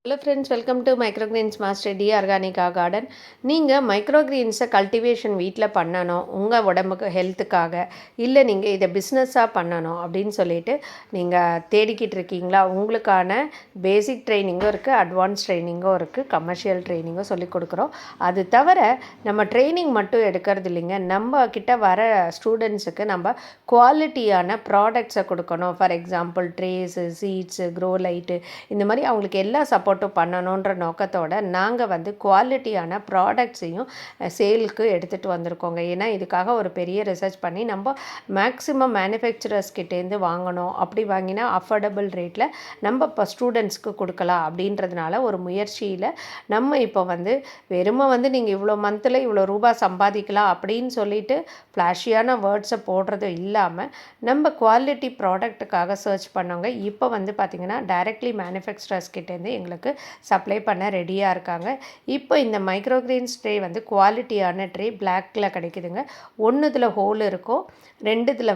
Hello friends, welcome to microgreens master the Organica garden. நீங்கள் மைக்ரோகிரீன்ஸை cultivation வீட்டில் பண்ணணும், உங்கள் உடம்புக்கு ஹெல்த்துக்காக, இல்லை நீங்கள் இதை பிஸ்னஸாக பண்ணணும் அப்படின்னு சொல்லிட்டு நீங்கள் தேடிக்கிட்டு இருக்கீங்களா? உங்களுக்கான பேசிக் ட்ரைனிங்கும் இருக்குது, அட்வான்ஸ் ட்ரைனிங்கும் இருக்குது, கமர்ஷியல் ட்ரைனிங்கும் சொல்லிக் கொடுக்குறோம். அது தவிர நம்ம ட்ரைனிங் மட்டும் எடுக்கிறது இல்லைங்க, நம்ம கிட்ட வர ஸ்டூடெண்ட்ஸுக்கு நம்ம குவாலிட்டியான ப்ராடக்ட்ஸை கொடுக்கணும். For example trays, seeds, grow light, இந்த மாதிரி அவங்களுக்கு எல்லா சப்போர்ட்டும் பண்ணணுன்ற நோக்கத்தோடு நாங்கள் குவாலிட்டியான ப்ராடக்ட்ஸையும் சேலுக்கு எடுத்துகிட்டு வந்திருக்கோங்க. ஏன்னா இதுக்காக ஒரு பெரிய ரிசர்ச் பண்ணி நம்ம மேக்ஸிமம் மேனுஃபேக்சரர்ஸ் கிட்டேருந்து வாங்கணும். அப்படி வாங்கினா அஃபோர்டபுள் ரேட்டில் நம்ம இப்போ ஸ்டூடெண்ட்ஸ்க்கு கொடுக்கலாம் அப்படின்றதுனால ஒரு முயற்சியில் நம்ம இப்போ வெறுமை நீங்கள் இவ்வளோ மந்தில் இவ்வளோ ரூபா சம்பாதிக்கலாம் அப்படின்னு சொல்லிட்டு ஃப்ளாஷியான வேர்ட்ஸை போடுறது இல்லாமல் நம்ம குவாலிட்டி ப்ராடக்ட்டுக்காக சர்ச் பண்ணவங்க இப்போ பார்த்திங்கன்னா டைரெக்ட்லி மேனுஃபேக்சரர்ஸ் கிட்டேருந்து எங்களுக்கு சப்ளை பண்ண ரெடியாக இருக்காங்க. இப்போ இந்த மைக்ரோகிரீன்ஸ் ட்ரே குவாலிட்டியான ட்ரே பிளாக்கில் கிடைக்குதுங்க. ஒன்றுத்தில் ஹோல் இருக்கும், ரெண்டுத்தில்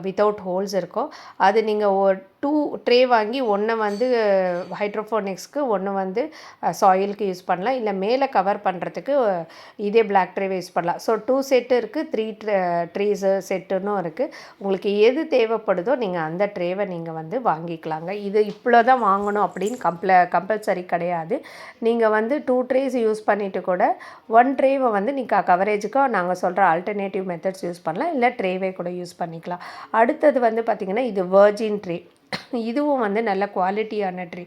வித்தவுட் ஹோல்ஸ் இருக்கும். அது நீங்கள் 2 ட்ரே வாங்கி ஒன்று ஹைட்ரோஃபோனிக்ஸ்க்கு, ஒன்று சாயிலுக்கு யூஸ் பண்ணலாம், இல்லை மேலே கவர் பண்ணுறதுக்கு இதே பிளாக் ட்ரேவை யூஸ் பண்ணலாம். ஸோ 2 செட்டு இருக்குது, 3 ட்ரேஸு செட்டுன்னு இருக்குது. உங்களுக்கு எது தேவைப்படுதோ நீங்கள் அந்த ட்ரேவை நீங்கள் வாங்கிக்கலாங்க. இது இவ்வளோ தான் வாங்கணும் அப்படின்னு கம்பல்சரி கிடையாது. நீங்கள் 2 ட்ரேஸ் யூஸ் பண்ணிவிட்டு கூட 1 ட்ரேவை நீங்கள் கவரேஜுக்கு நாங்கள் சொல்கிற ஆல்டர்னேட்டிவ் மெத்தட்ஸ் யூஸ் பண்ணலாம், இல்லை ட்ரேவே கூட யூஸ் பண்ணிக்கலாம். அடுத்தது பார்த்திங்கன்னா இது வெர்ஜின் ட்ரே. இதுவும் நல்ல குவாலிட்டியான ட்ரே.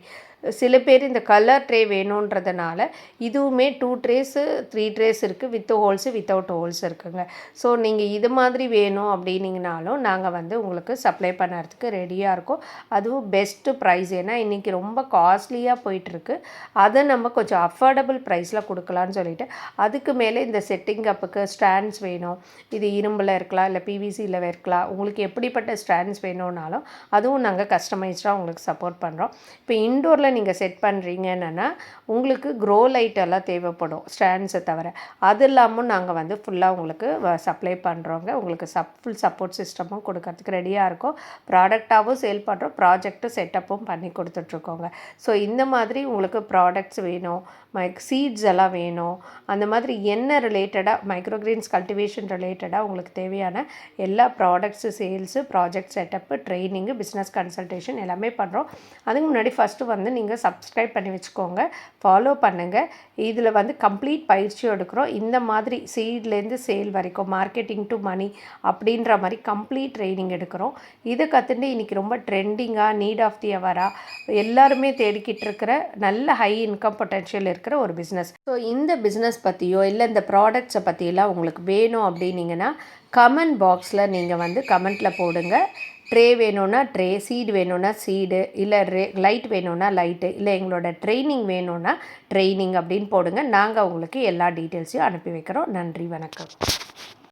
சில பேர் இந்த கலர் ட்ரே வேணுன்றதுனால இதுவுமே 2 ட்ரேஸு 3 ட்ரேஸ் இருக்குது, வித் ஹோல்ஸு வித்தவுட் ஹோல்ஸ் இருக்குங்க. ஸோ நீங்கள் இது மாதிரி வேணும் அப்படின்னிங்கனாலும் நாங்கள் உங்களுக்கு சப்ளை பண்ணுறதுக்கு ரெடியாக இருக்கோம். அதுவும் பெஸ்ட்டு ப்ரைஸ். ஏன்னா இன்றைக்கி ரொம்ப காஸ்ட்லியாக போயிட்டுருக்கு, அதை நம்ம கொஞ்சம் அஃபோர்டபுள் ப்ரைஸில் கொடுக்கலான்னு சொல்லிவிட்டு அதுக்கு மேலே இந்த செட்டிங் அப்புக்கு ஸ்டாண்ட்ஸ் வேணும். இது இரும்பில் இருக்கலாம், இல்லை பிவிசியில் இருக்கலாம். உங்களுக்கு எப்படிப்பட்ட ஸ்டாண்ட்ஸ் வேணும்னாலும் அதுவும் நாங்கள் கஸ்டமைஸ்டாக உங்களுக்கு சப்போர்ட் பண்ணுறோம். இப்போ இன்டோரில் நீங்கள் செட் பண்ணுறீங்கன்னா உங்களுக்கு க்ரோ லைட் எல்லாம் தேவைப்படும் ஸ்டாண்ட்ஸை தவிர. அது இல்லாமல் நாங்கள் ஃபுல்லாக உங்களுக்கு சப்ளை பண்ணுறோங்க. உங்களுக்கு ஃபுல் சப்போர்ட் சிஸ்டமும் கொடுக்கறதுக்கு ரெடியாக இருக்கும். ப்ராடக்டாகவும் சேல் பண்ணுறோம், ப்ராஜெக்ட்டு செட்டப்பும் பண்ணி கொடுத்துட்ருக்கோங்க. ஸோ இந்த மாதிரி உங்களுக்கு ப்ராடக்ட்ஸ் வேணும், சீட்ஸ் எல்லாம் வேணும், அந்த மாதிரி என்ன ரிலேட்டடாக மைக்ரோகிரீன்ஸ் கல்டிவேஷன் ரிலேட்டடாக உங்களுக்கு தேவையான எல்லா products, sales, project setup, training, business consultation எல்லாமே பண்ணுறோம். அதுக்கு முன்னாடி ஃபஸ்ட்டு நீங்கள் சப்ஸ்கிரைப் பண்ணி வச்சுக்கோங்க, ஃபாலோ பண்ணுங்கள். இதில் கம்ப்ளீட் பயிற்சி எடுக்கிறோம். இந்த மாதிரி சீட்லேருந்து சேல் வரைக்கும், மார்க்கெட்டிங் டு மணி அப்படின்ற மாதிரி கம்ப்ளீட் ட்ரைனிங் எடுக்கிறோம். இதை கற்றுட்டு இன்றைக்கி ரொம்ப ட்ரெண்டிங்காக, நீட் ஆஃப் தி அவராக எல்லாருமே தேடிக்கிட்டு இருக்கிற நல்ல ஹை இன்கம் பொட்டென்ஷியல் இருக்கிற ஒரு பிஸ்னஸ். ஸோ இந்த பிஸ்னஸ் பற்றியோ இல்லை இந்த ப்ராடக்ட்ஸை பற்றியெல்லாம் உங்களுக்கு வேணும் அப்படின்னீங்கன்னா கமெண்ட் பாக்ஸில் நீங்கள் கமெண்ட்டில் போடுங்க. ட்ரே வேணும்னா ட்ரே, சீடு வேணும்னா சீடு, இல்லை லைட் வேணும்னா லைட்டு, இல்லை எங்களோட ட்ரைனிங் வேணும்னா ட்ரைனிங் அப்படின்னு போடுங்க. நாங்கள் உங்களுக்கு எல்லா டீட்டெயில்ஸையும் அனுப்பி வைக்கிறோம். நன்றி, வணக்கம்.